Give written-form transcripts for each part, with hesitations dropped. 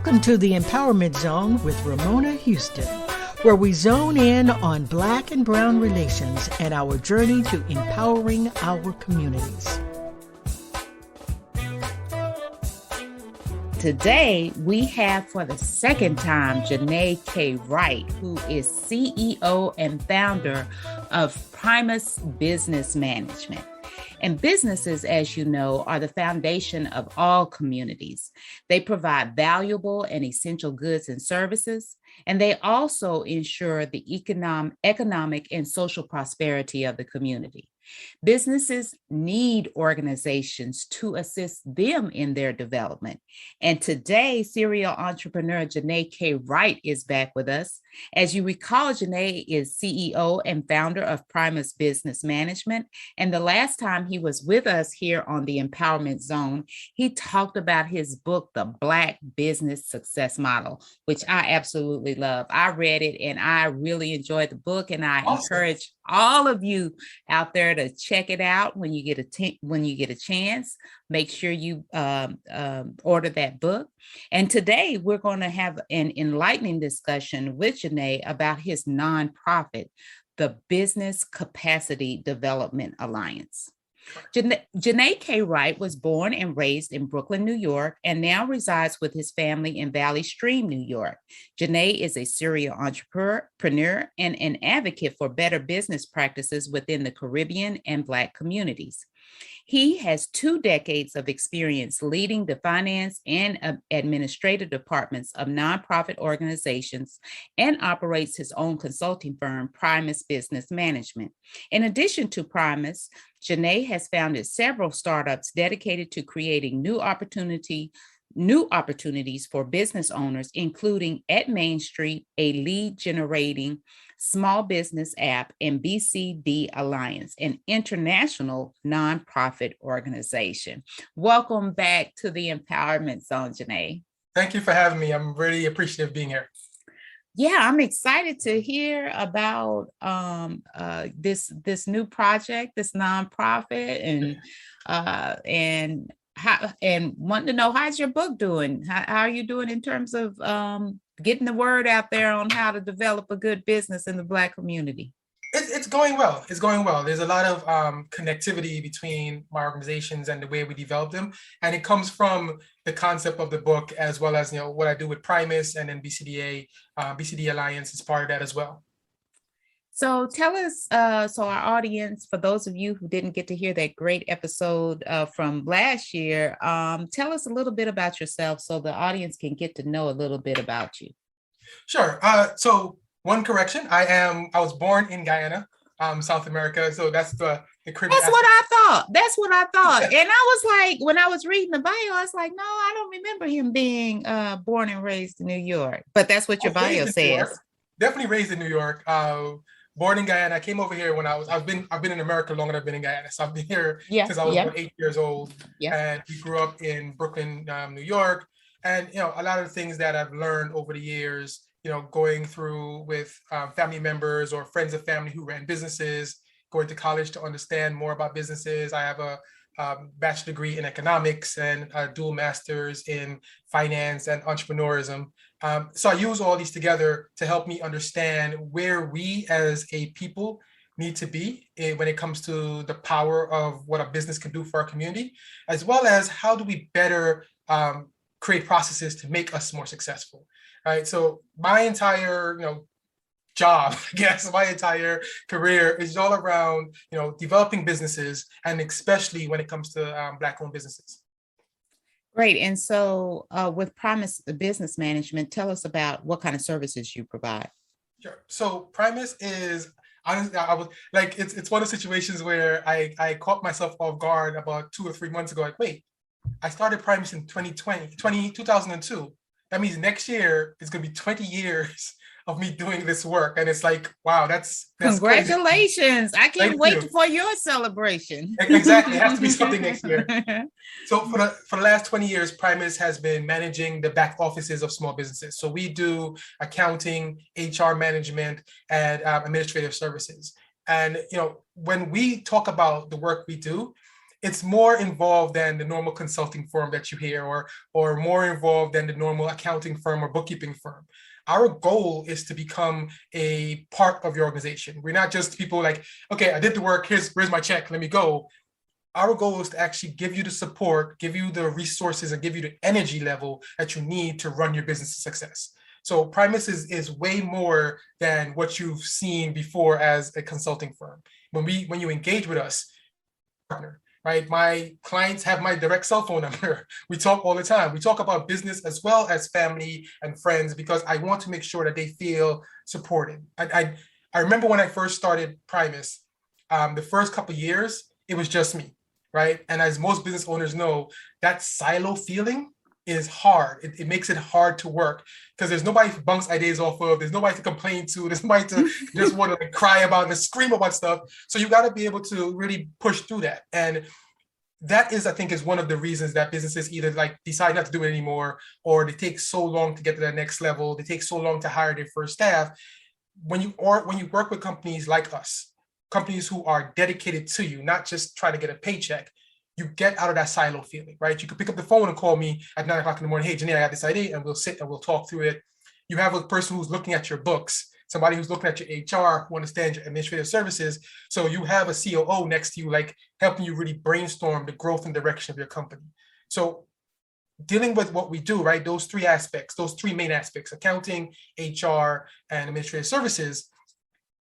Welcome to the Empowerment Zone with Ramona Houston, where we zone in on Black and Brown relations and our journey to empowering our communities. Today, we have for the second time Janneh K. Wright, who is CEO and founder of Primus Business Management. And businesses, as you know, are the foundation of all communities. They provide valuable and essential goods and services, and they also ensure the economic and social prosperity of the community. Businesses need organizations to assist them in their development. And today, serial entrepreneur Janneh K. Wright is back with us. As you recall, Janneh is CEO and founder of Primus Business Management. And the last time he was with us here on the Empowerment Zone, he talked about his book, The Black Business Success Model, which I absolutely love. I read it and I really enjoyed the book, and I encourage all of you out there to check it out when you get a chance. Make sure you order that book. And today we're going to have an enlightening discussion with Janneh about his nonprofit, the Business Capacity Development Alliance. Janneh K. Wright was born and raised in Brooklyn, New York, and now resides with his family in Valley Stream, New York. Janneh is a serial entrepreneur and an advocate for better business practices within the Caribbean and Black communities. He has 2 decades of experience leading the finance and administrative departments of nonprofit organizations and operates his own consulting firm, Primus Business Management. In addition to Primus, Janneh has founded several startups dedicated to creating new opportunities for business owners, including At Main Street, a lead generating small business app, and BCD Alliance, an international nonprofit organization. Welcome back to the Empowerment Zone, Janneh. Thank you for having me. I'm really appreciative of being here. Yeah, I'm excited to hear about this new project, this nonprofit, and wanting to know, how's your book doing? How are you doing in terms of getting the word out there on how to develop a good business in the Black community? It's going well. It's going well. There's a lot of connectivity between my organizations and the way we develop them. And it comes from the concept of the book, as well as, what I do with Primus, and then BCD Alliance is part of that as well. So tell us, so our audience, for those of you who didn't get to hear that great episode from last year, tell us a little bit about yourself so the audience can get to know a little bit about you. Sure. So one correction, I was born in Guyana, South America. So that's the Caribbean. That's what I thought. And I was like, when I was reading the bio, I was like, no, I don't remember him being born and raised in New York. But that's what your bio says. Definitely raised in New York. Born in Guyana. I came over here when I've been in America longer than I've been in Guyana. So I've been here since I was about 8 years old. And we grew up in Brooklyn, New York. And, a lot of the things that I've learned over the years, going through with family members or friends of family who ran businesses, going to college to understand more about businesses. I have a bachelor's degree in economics and a dual master's in finance and entrepreneurism. So I use all these together to help me understand where we as a people need to be when it comes to the power of what a business can do for our community, as well as how do we better create processes to make us more successful. Right. So my entire, job, I guess, my entire career is all around, developing businesses, and especially when it comes to Black-owned businesses. Great. And so with Primus Business Management, tell us about what kind of services you provide. Sure. So Primus is, honestly, I was like, it's one of the situations where I caught myself off guard about 2 or 3 months ago. Like, wait, I started Primus in 2002. That means next year is going to be 20 years of me doing this work. And it's like, wow, that's congratulations. Crazy. I can't wait for your celebration. Exactly. It has to be something next year. So for the last 20 years, Primus has been managing the back offices of small businesses. So we do accounting, HR management, and administrative services. And, when we talk about the work we do, it's more involved than the normal consulting firm that you hear, or more involved than the normal accounting firm or bookkeeping firm. Our goal is to become a part of your organization. We're not just people like, okay, I did the work, where's my check, let me go. Our goal is to actually give you the support, give you the resources, and give you the energy level that you need to run your business to success. So Primus is way more than what you've seen before as a consulting firm. When you engage with us, partner, right? My clients have my direct cell phone number. We talk all the time. We talk about business as well as family and friends, because I want to make sure that they feel supported. I remember when I first started Primus, the first couple of years, it was just me, right? And as most business owners know, that silo feeling is hard. It makes it hard to work because there's nobody to bounce ideas off of. There's nobody to complain to. There's nobody to just want to cry about and scream about stuff. So you got to be able to really push through that. And that is, I think, is one of the reasons that businesses either like decide not to do it anymore, or they take so long to get to that next level. They take so long to hire their first staff. When you work with companies like us, companies who are dedicated to you, not just try to get a paycheck, you get out of that silo feeling, right? You can pick up the phone and call me at 9 o'clock in the morning. Hey, Janneh, I got this idea, and we'll sit and we'll talk through it. You have a person who's looking at your books, somebody who's looking at your HR, who understands your administrative services. So you have a COO next to you, like helping you really brainstorm the growth and direction of your company. So dealing with what we do, right? Those three aspects, those three main aspects, accounting, HR, and administrative services,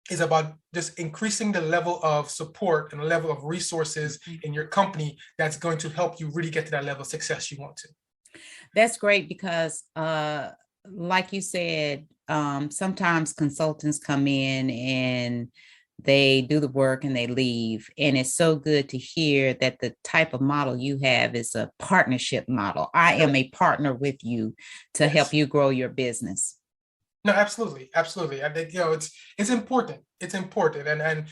is about just increasing the level of support and the level of resources in your company that's going to help you really get to that level of success you want to. That's great because, like you said, sometimes consultants come in and they do the work and they leave. And it's so good to hear that the type of model you have is a partnership model. I am a partner with you to help you grow your business. No, absolutely. Absolutely. I think, it's important. It's important. And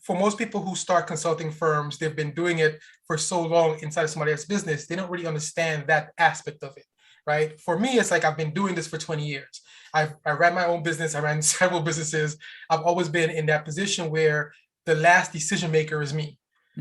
for most people who start consulting firms, they've been doing it for so long inside of somebody else's business, they don't really understand that aspect of it, right? For me, it's like I've been doing this for 20 years. I ran my own business. I ran several businesses. I've always been in that position where the last decision maker is me,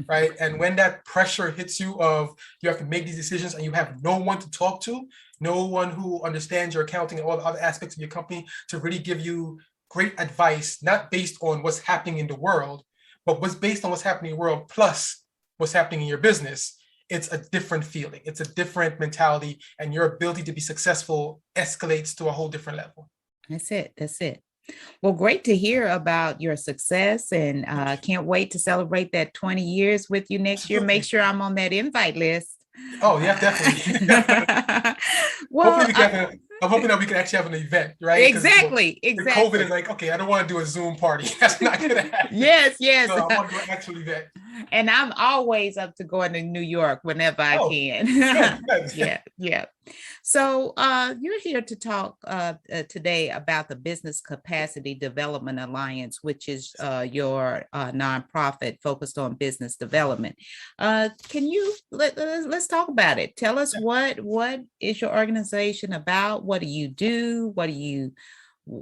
right? And when that pressure hits you of you have to make these decisions and you have no one to talk to, no one who understands your accounting and all the other aspects of your company to really give you great advice, not based on what's happening in the world, but what's based on what's happening in the world plus what's happening in your business. It's a different feeling. It's a different mentality, and your ability to be successful escalates to a whole different level. That's it. That's it. Well, great to hear about your success, and can't wait to celebrate that 20 years with you next year. Make sure I'm on that invite list. Oh, yeah, definitely. Well, I'm hoping that we can actually have an event, right? Exactly. COVID is like, okay, I don't want to do a Zoom party. That's not going to happen. Yes. So I want to do an actual event. And I'm always up to going to New York whenever I can. Good. Yeah. So you're here to talk today about the Business Capacity Development Alliance, which is your nonprofit focused on business development. Can you let's talk about it? Tell us what is your organization about? What do you do?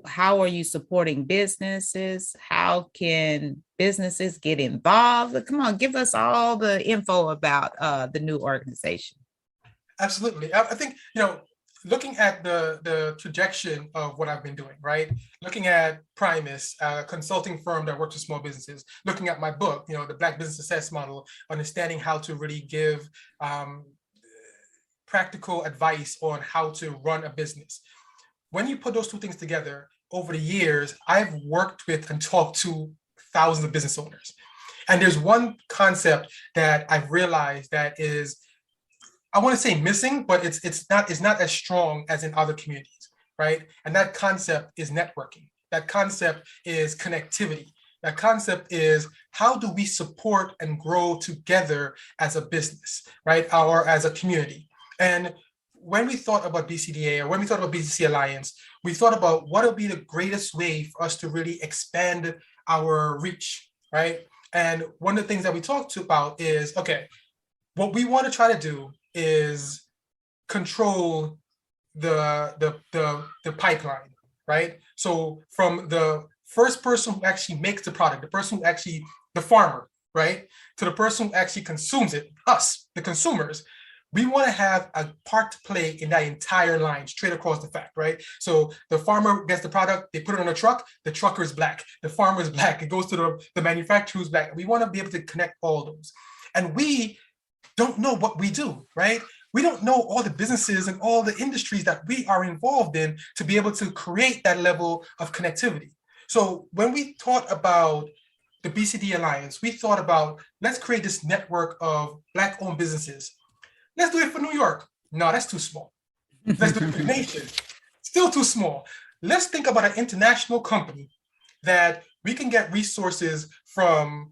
How are you supporting businesses? How can businesses get involved? Come on, give us all the info about the new organization. Absolutely. I think, looking at the trajectory of what I've been doing, right? Looking at Primus, a consulting firm that works with small businesses, looking at my book, the Black Business Success Model, understanding how to really give practical advice on how to run a business. When you put those two things together, over the years, I've worked with and talked to thousands of business owners. And there's one concept that I've realized that is, I want to say missing, but it's not as strong as in other communities, right? And that concept is networking. That concept is connectivity. That concept is, how do we support and grow together as a business, right? Or as a community. And when we thought about BCDA, or when we thought about BCC Alliance, we thought about what would be the greatest way for us to really expand our reach, right? And one of the things that we talked about is, okay, what we want to try to do is control the pipeline, right? So from the first person who actually makes the product, the person who actually, the farmer, right, to the person who actually consumes it, us, the consumers, we want to have a part to play in that entire line, straight across the fact, right? So the farmer gets the product, they put it on a truck, the trucker is black, the farmer is black, it goes to the manufacturer who's black. We want to be able to connect all those. And we don't know what we do, right? We don't know all the businesses and all the industries that we are involved in to be able to create that level of connectivity. So when we thought about the BCD Alliance, we thought about, let's create this network of Black-owned businesses. Let's do it for New York. No, that's too small. Let's do it for the nation. Still too small. Let's think about an international company that we can get resources from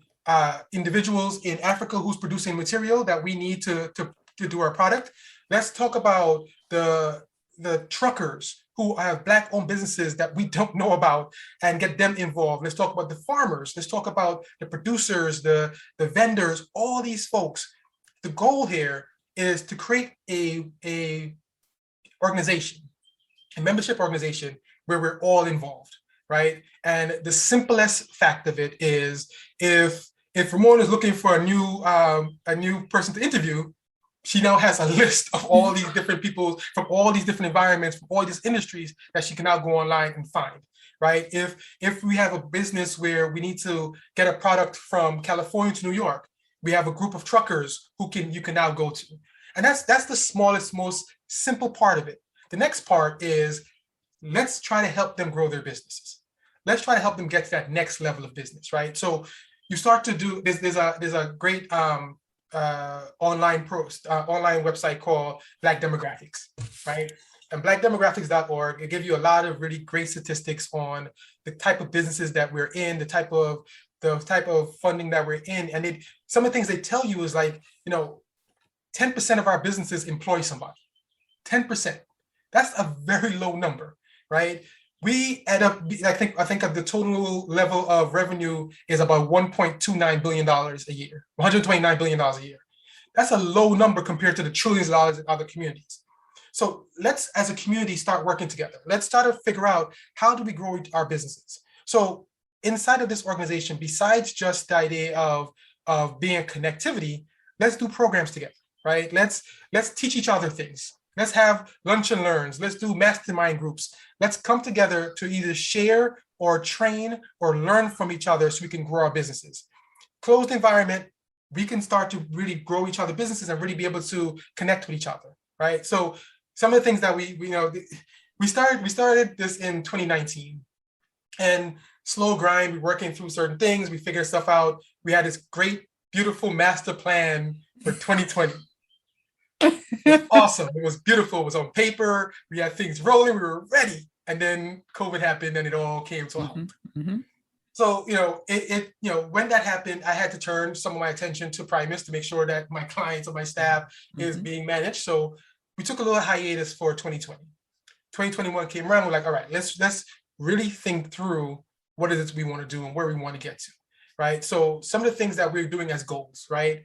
individuals in Africa who's producing material that we need to do our product. Let's talk about the truckers who have Black-owned businesses that we don't know about and get them involved. Let's talk about the farmers. Let's talk about the producers, the vendors, all these folks. The goal here is to create a organization, a membership organization where we're all involved, right? And the simplest fact of it is, if Ramona is looking for a new person to interview, she now has a list of all these different people from all these different environments, from all these industries that she can now go online and find, right? If we have a business where we need to get a product from California to New York, we have a group of truckers who you can now go to. And that's the smallest, most simple part of it. The next part is, let's try to help them grow their businesses. Let's try to help them get to that next level of business, right? So you start to do, there's a great online website called Black Demographics, right? And blackdemographics.org, it gives you a lot of really great statistics on the type of businesses that we're in, the type of funding that we're in. And some of the things they tell you is like, 10% of our businesses employ somebody. 10%. That's a very low number, right? We add up, I think of the total level of revenue is about $1.29 billion a year, $129 billion a year. That's a low number compared to the trillions of dollars in other communities. So let's, as a community, start working together. Let's start to figure out, how do we grow our businesses? So inside of this organization, besides just the idea of being connectivity, let's do programs together, right? Let's teach each other things. Let's have lunch and learns. Let's do mastermind groups. Let's come together to either share or train or learn from each other so we can grow our businesses. Closed environment, we can start to really grow each other's businesses and really be able to connect with each other, right? So some of the things that we started this in 2019, and slow grind, we're working through certain things, we figured stuff out. We had this great, beautiful master plan for 2020. It was awesome. It was beautiful. It was on paper. We had things rolling. We were ready. And then COVID happened and it all came to a halt. Mm-hmm. So, when that happened, I had to turn some of my attention to Primus to make sure that my clients or my staff is being managed. So we took a little hiatus for 2020. 2021 came around. We're like, all right, let's really think through what it is we want to do and where we want to get to, right? So some of the things that we're doing as goals, right?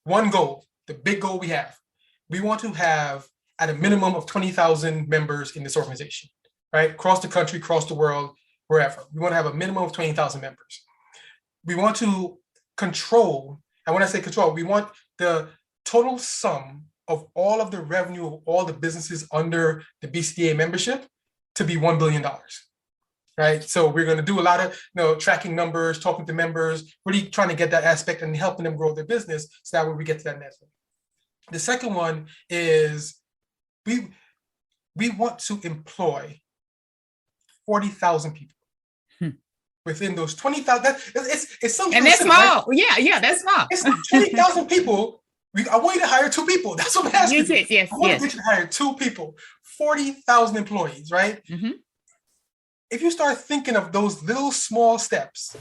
One goal, the big goal we have, we want to have at a minimum of 20,000 members in this organization, right? Across the country, across the world, wherever. We want to have a minimum of 20,000 members. We want to control, and when I say control, we want the total sum of all of the revenue of all the businesses under the BCDA membership to be $1 billion, right? So we're going to do a lot of tracking numbers, talking to members, really trying to get that aspect and helping them grow their business so that way we get to that network. The second one is we want to employ 40,000 people within those 20,000. It's something. And that's small. Right? Yeah, that's small. It's 20,000 people. I want you to hire 2 people. That's what I'm asking. Yes. I want to get you to hire 2 people, 40,000 employees, right? Mm-hmm. If you start thinking of those little small steps,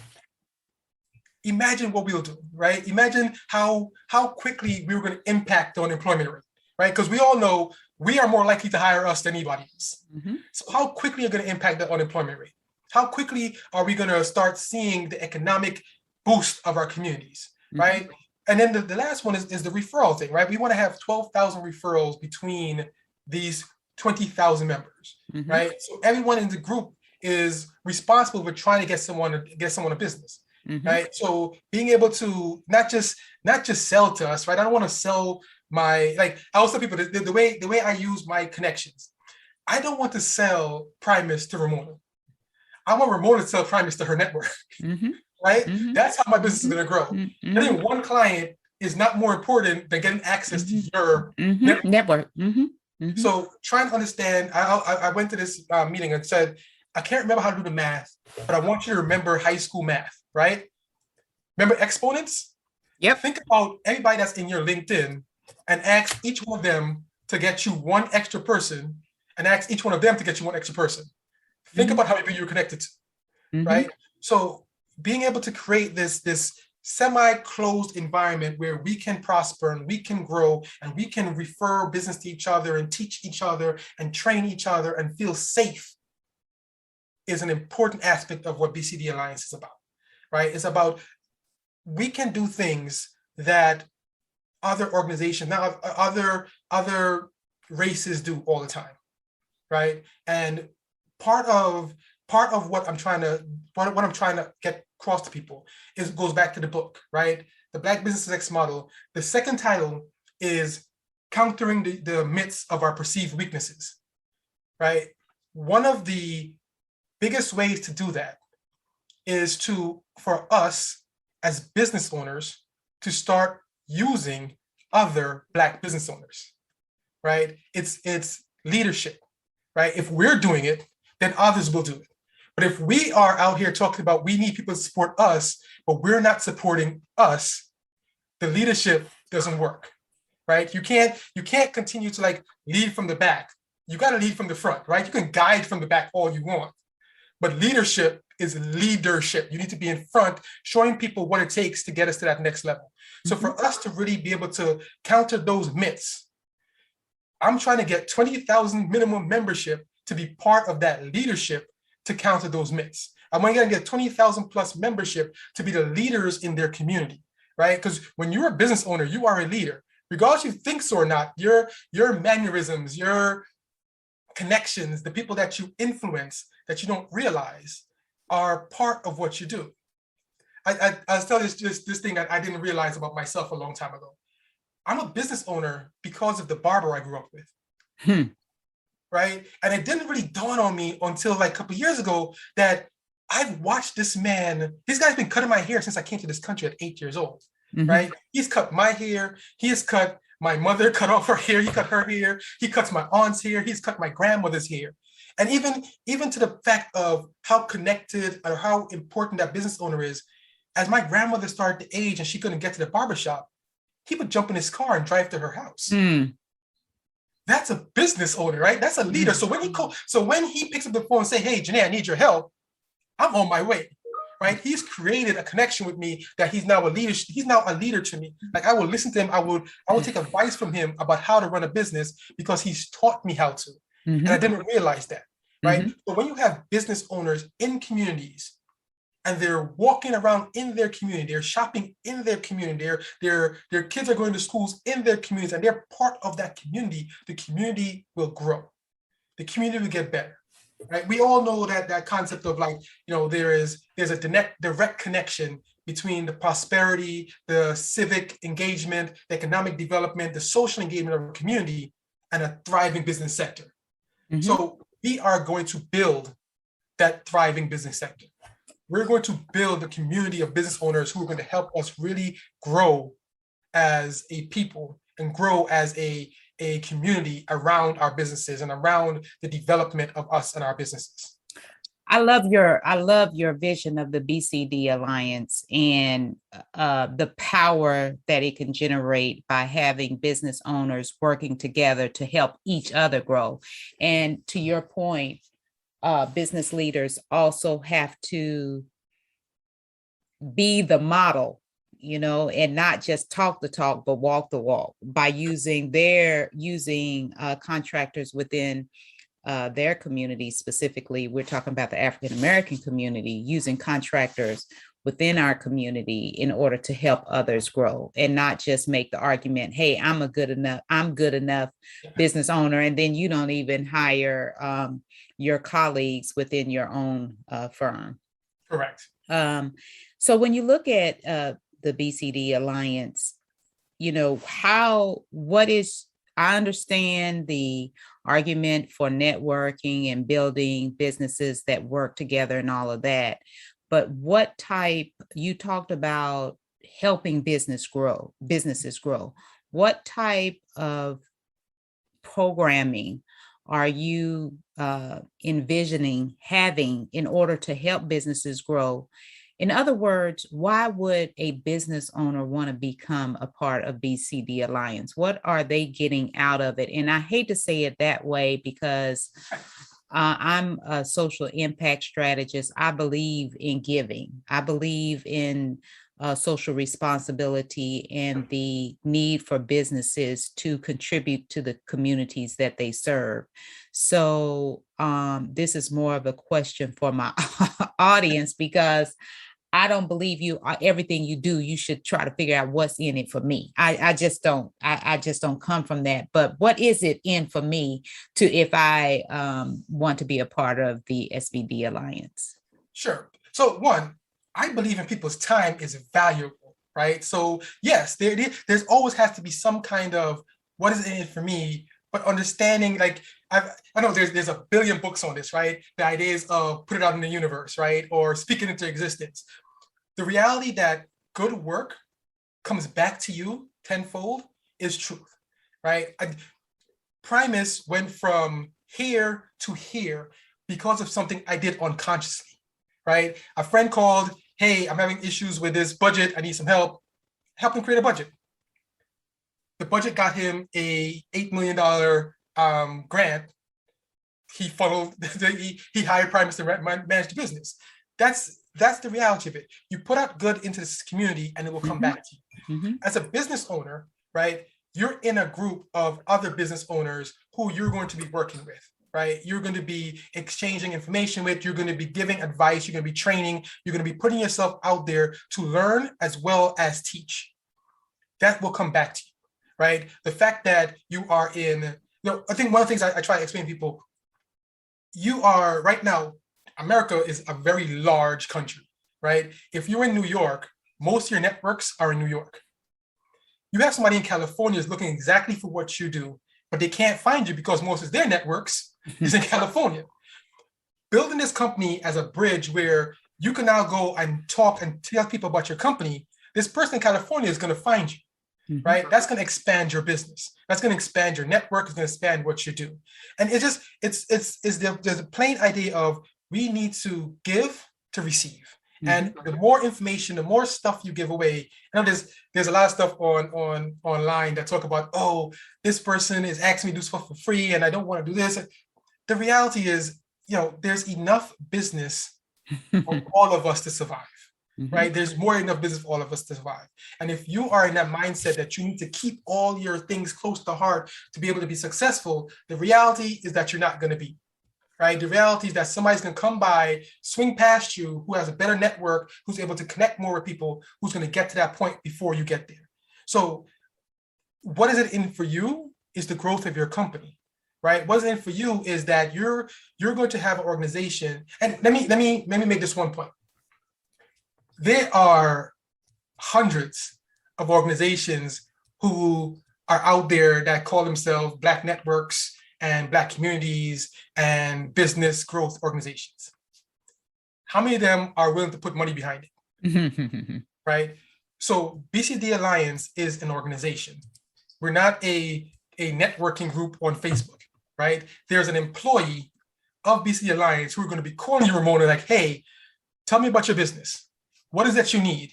imagine what we'll do, right? Imagine how quickly we were going to impact the unemployment rate, right? Because we all know we are more likely to hire us than anybody else. Mm-hmm. So how quickly are we going to impact the unemployment rate? How quickly are we going to start seeing the economic boost of our communities, right? Mm-hmm. And then the last one is the referral thing, right? We want to have 12,000 referrals between these 20,000 members, right? So everyone in the group is responsible for trying to get someone a business. right? So being able to not just sell to us, right? I don't want to sell my, like I also tell people the way I use my connections. I don't want to sell Primus to Ramona. I want Ramona to sell Primus to her network, right? That's how my business is going to grow. Getting one client is not more important than getting access to your network. So trying to understand, I went to this meeting and said, I can't remember how to do the math, but I want you to remember high school math, right? Remember exponents? Yep. Think about everybody that's in your LinkedIn and ask each one of them to get you one extra person and ask each one of them to get you one extra person. Think about how many people you're connected to, right? So being able to create this semi-closed environment where we can prosper and we can grow and we can refer business to each other and teach each other and train each other and feel safe is an important aspect of what BCD Alliance is about, right? It's about we can do things that other organizations, now other races do all the time, right? And part of what I'm trying to get across to people goes back to the book, right? The Black Business X model. The second title is countering the myths of our perceived weaknesses, right? One of the biggest ways to do that is for us as business owners to start using other Black business owners, right? It's leadership, right? If we're doing it, then others will do it. But if we are out here talking about we need people to support us, but we're not supporting us, the leadership doesn't work, right? You can't continue to like lead from the back. You got to lead from the front, right? You can guide from the back all you want, but leadership is leadership. You need to be in front, showing people what it takes to get us to that next level. So for us to really be able to counter those myths, I'm trying to get 20,000 minimum membership to be part of that leadership to counter those myths. I'm going to get 20,000 plus membership to be the leaders in their community, right? Because when you're a business owner, you are a leader. Regardless if you think so or not, your mannerisms, your connections, the people that you influence that you don't realize are part of what you do. I was telling this thing that I didn't realize about myself a long time ago. I'm a business owner because of the barber I grew up with. Right? And it didn't really dawn on me until like a couple of years ago that I've watched this guy's been cutting my hair since I came to this country at 8 years old, right? He's cut my hair. He has cut my mother, cut off her hair. He cut her hair. He cuts my aunt's hair. He's cut my grandmother's hair. And even to the fact of how connected or how important that business owner is, as my grandmother started to age and she couldn't get to the barbershop, he would jump in his car and drive to her house. That's a business owner, right? That's a leader. So when he picks up the phone and say, "Hey, Janneh, I need your help," I'm on my way, right? He's created a connection with me that he's now a leader. He's now a leader to me. Like I will listen to him. I will take advice from him about how to run a business because he's taught me how to. And I didn't realize that, right? So when you have business owners in communities and they're walking around in their community, they're shopping in their community, their kids are going to schools in their communities, and they're part of that community, the community will grow. The community will get better, right? We all know that concept of like, there's a direct connection between the prosperity, the civic engagement, the economic development, the social engagement of a community, and a thriving business sector. So we are going to build that thriving business sector. We're going to build a community of business owners who are going to help us really grow as a people and grow as a community around our businesses and around the development of us and our businesses. I love your vision of the BCD Alliance and the power that it can generate by having business owners working together to help each other grow. And to your point, business leaders also have to be the model, and not just talk the talk, but walk the walk by using contractors within their community. Specifically, we're talking about the African American community, using contractors within our community in order to help others grow, and not just make the argument, "Hey, I'm good enough business owner," and then you don't even hire your colleagues within your own firm. Correct. So when you look at the BCD Alliance, I understand the argument for networking and building businesses that work together and all of that. But you talked about helping businesses grow. What type of programming are you envisioning having in order to help businesses grow? In other words, why would a business owner want to become a part of BCD Alliance? What are they getting out of it? And I hate to say it that way because I'm a social impact strategist. I believe in giving. I believe in social responsibility and the need for businesses to contribute to the communities that they serve. So this is more of a question for my audience, because I don't believe everything you do, you should try to figure out what's in it for me. I just don't come from that. But what is it in for me if I want to be a part of the SBD Alliance? Sure. So one, I believe in people's time is valuable, right? So yes, there's always has to be some kind of what is in it for me, but understanding, like, I know there's a billion books on this, right? The ideas of put it out in the universe, right? Or speak it into existence. The reality that good work comes back to you tenfold is truth, right? Primus went from here to here because of something I did unconsciously, right? A friend called, hey, I'm having issues with this budget, I need some help. Help him create a budget. The budget got him a $8 million grant. He funneled, he hired Primus to manage the business. That's the reality of it. You put out good into this community and it will come back to you. As a business owner, right, you're in a group of other business owners who you're going to be working with, right? You're going to be exchanging information with, you're going to be giving advice, you're going to be training, you're going to be putting yourself out there to learn as well as teach. That will come back to you, right? The fact that you are I think one of the things I try to explain to people, you are right now, America is a very large country, right? If you're in New York, most of your networks are in New York. You have somebody in California is looking exactly for what you do, but they can't find you because most of their networks is in California. Building this company as a bridge where you can now go and talk and tell people about your company, this person in California is going to find you, right? That's going to expand your business. That's going to expand your network. It's going to expand what you do. And there's a plain idea of we need to give to receive. And the more information, the more stuff you give away. I know there's a lot of stuff online that talk about, oh, this person is asking me to do stuff for free and I don't want to do this. The reality is, there's enough business for all of us to survive, right? There's more than enough business for all of us to survive. And if you are in that mindset that you need to keep all your things close to heart to be able to be successful, the reality is that you're not going to be. Right? The reality is that somebody's going to come by, swing past you, who has a better network, who's able to connect more with people, who's going to get to that point before you get there. So what is it in for you is the growth of your company, right? What's in for you is that you're going to have an organization. And let me make this one point. There are hundreds of organizations who are out there that call themselves Black networks and Black communities and business growth organizations. How many of them are willing to put money behind it? Right? So BCD Alliance is an organization. We're not a networking group on Facebook, right? There's an employee of BCD Alliance who are going to be calling you, Ramona, like, hey, tell me about your business. What is that you need?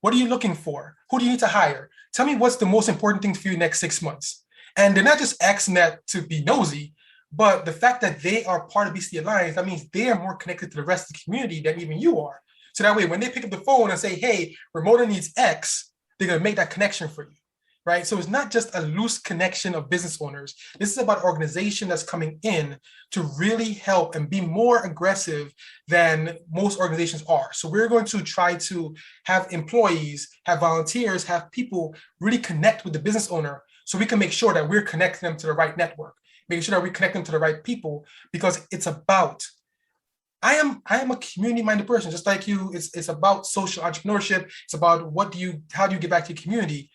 What are you looking for? Who do you need to hire? Tell me what's the most important thing for you next 6 months. And they're not just asking that to be nosy, but the fact that they are part of BCD Alliance, that means they are more connected to the rest of the community than even you are. So that way, when they pick up the phone and say, hey, Ramona needs X, they're going to make that connection for you, right? So it's not just a loose connection of business owners. This is about organization that's coming in to really help and be more aggressive than most organizations are. So we're going to try to have employees, have volunteers, have people really connect with the business owner so we can make sure that we're connecting them to the right network, making sure that we connect them to the right people, because it's about I am a community-minded person, just like you. It's about social entrepreneurship. It's about how do you give back to your community?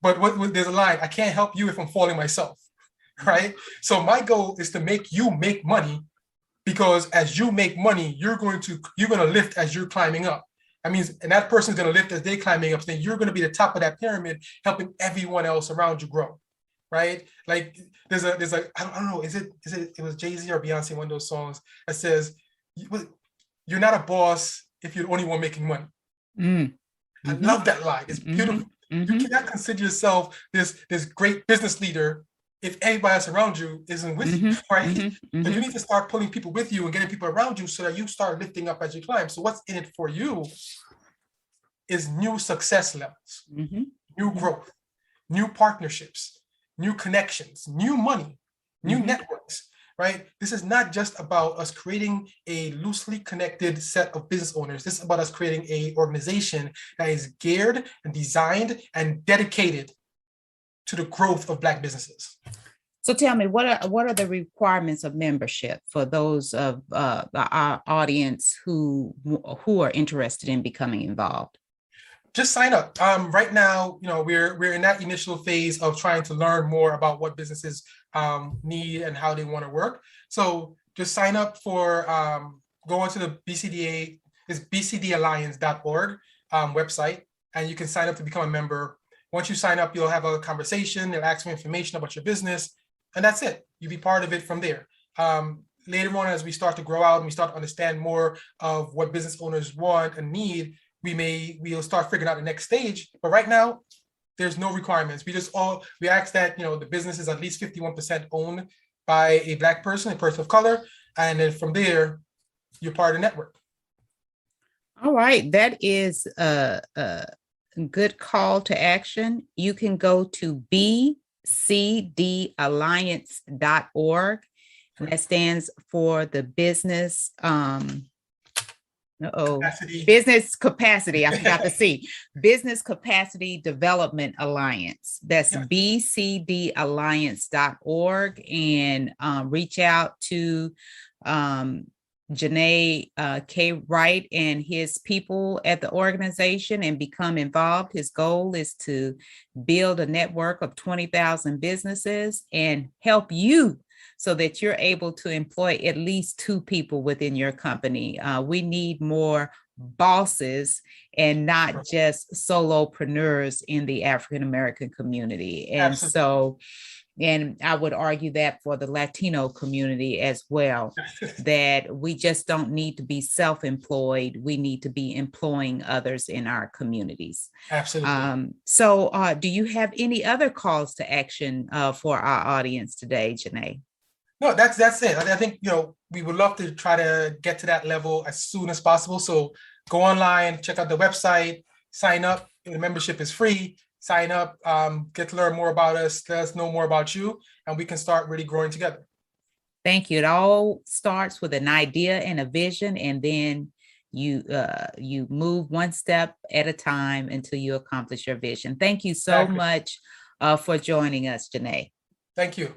But there's a line, I can't help you if I'm falling myself, right? So my goal is to make you make money, because as you make money, you're going to lift as you're climbing up. That means, and that person's going to lift as they're climbing up. So then you're going to be the top of that pyramid, helping everyone else around you grow, right? Like there's a I don't know, it was Jay-Z or Beyonce, one of those songs that says, you're not a boss if you're the only one making money. Mm-hmm. I love that line. It's beautiful. Mm-hmm. You cannot consider yourself this great business leader if everybody else around you isn't with you, right? So you need to start pulling people with you and getting people around you so that you start lifting up as you climb. So what's in it for you is new success levels, new growth, new partnerships, new connections, new money, new networks, right? This is not just about us creating a loosely connected set of business owners. This is about us creating an organization that is geared and designed and dedicated to the growth of Black businesses. So tell me, what are the requirements of membership for those of our audience who are interested in becoming involved? Just sign up. Right now, we're in that initial phase of trying to learn more about what businesses need and how they want to work. So just sign up for go onto the BCDA, it's bcdalliance.org website, and you can sign up to become a member. Once you sign up, you'll have a conversation. They'll ask you information about your business, and that's it. You'll be part of it from there. Later on, as we start to grow out and we start to understand more of what business owners want and need, we'll start figuring out the next stage. But right now, there's no requirements. We ask that the business is at least 51% owned by a Black person, a person of color, and then from there, you're part of the network. All right, that is a good call to action. You can go to bcdalliance.org. That stands for the business business capacity. I forgot the C. Business Capacity Development Alliance. That's bcdalliance.org, and reach out to Janneh K. Wright and his people at the organization and become involved. His goal is to build a network of 20,000 businesses and help you so that you're able to employ at least 2 people within your company. We need more bosses and not just solopreneurs in the African American community. And Absolutely. And I would argue that for the Latino community as well, that we just don't need to be self-employed. We need to be employing others in our communities. Absolutely. So do you have any other calls to action for our audience today, Janneh? No, that's it. I think, we would love to try to get to that level as soon as possible. So go online, check out the website, sign up. The membership is free. Sign up, get to learn more about us, let us know more about you, and we can start really growing together. Thank you. It all starts with an idea and a vision, and then you move one step at a time until you accomplish your vision. Thank you so much for joining us, Janneh. Thank you.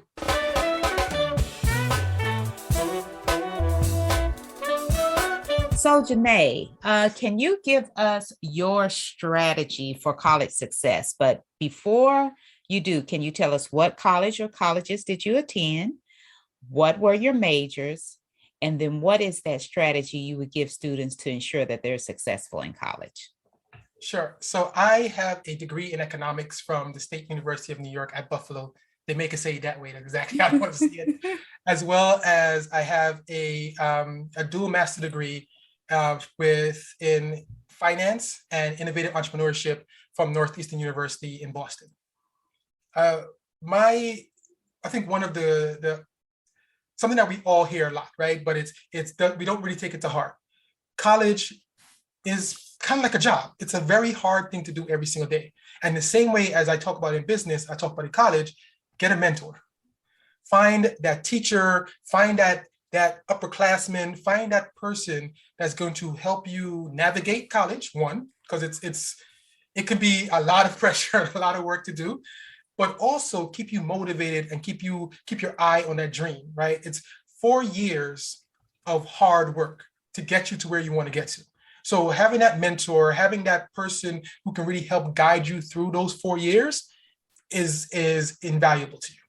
So Janneh, can you give us your strategy for college success? But before you do, can you tell us what college or colleges did you attend? What were your majors? And then what is that strategy you would give students to ensure that they're successful in college? Sure. So I have a degree in economics from the State University of New York at Buffalo. They make it say it that way. That's exactly how I want to see it. As well as I have a dual master degree in finance and innovative entrepreneurship from Northeastern University in Boston. I think one of the something that we all hear a lot, right? But we don't really take it to heart. College is kind of like a job. It's a very hard thing to do every single day. And the same way as I talk about in business, I talk about in college, get a mentor. Find that teacher, find that upperclassman, find that person that's going to help you navigate college, one, because it can be a lot of pressure, a lot of work to do, but also keep you motivated and keep your eye on that dream, right? It's 4 years of hard work to get you to where you want to get to. So having that mentor, having that person who can really help guide you through those 4 years is invaluable to you.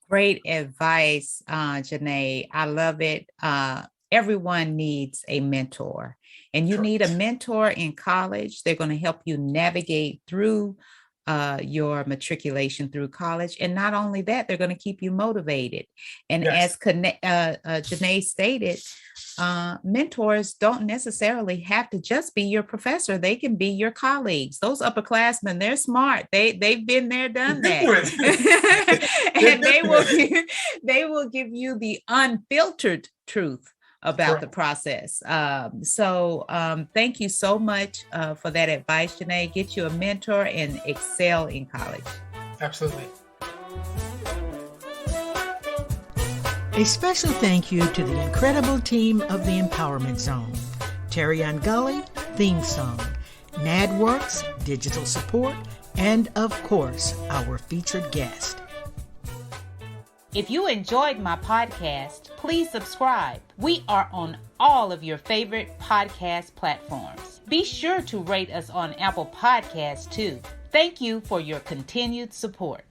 Great advice, Janneh. I love it. Everyone needs a mentor, and you need a mentor in college. They're going to help you navigate through your matriculation through college. And not only that, they're going to keep you motivated. And as Janneh stated, mentors don't necessarily have to just be your professor. They can be your colleagues. Those upperclassmen, they're smart. They've been there, done that. And they will give you the unfiltered truth about the process. So thank you so much for that advice, Janneh. Get you a mentor and excel in college. Absolutely. A special thank you to the incredible team of the Empowerment Zone. Terry Gully, theme song, NADWorks, digital support, and of course, our featured guest. If you enjoyed my podcast, please subscribe. We are on all of your favorite podcast platforms. Be sure to rate us on Apple Podcasts too. Thank you for your continued support.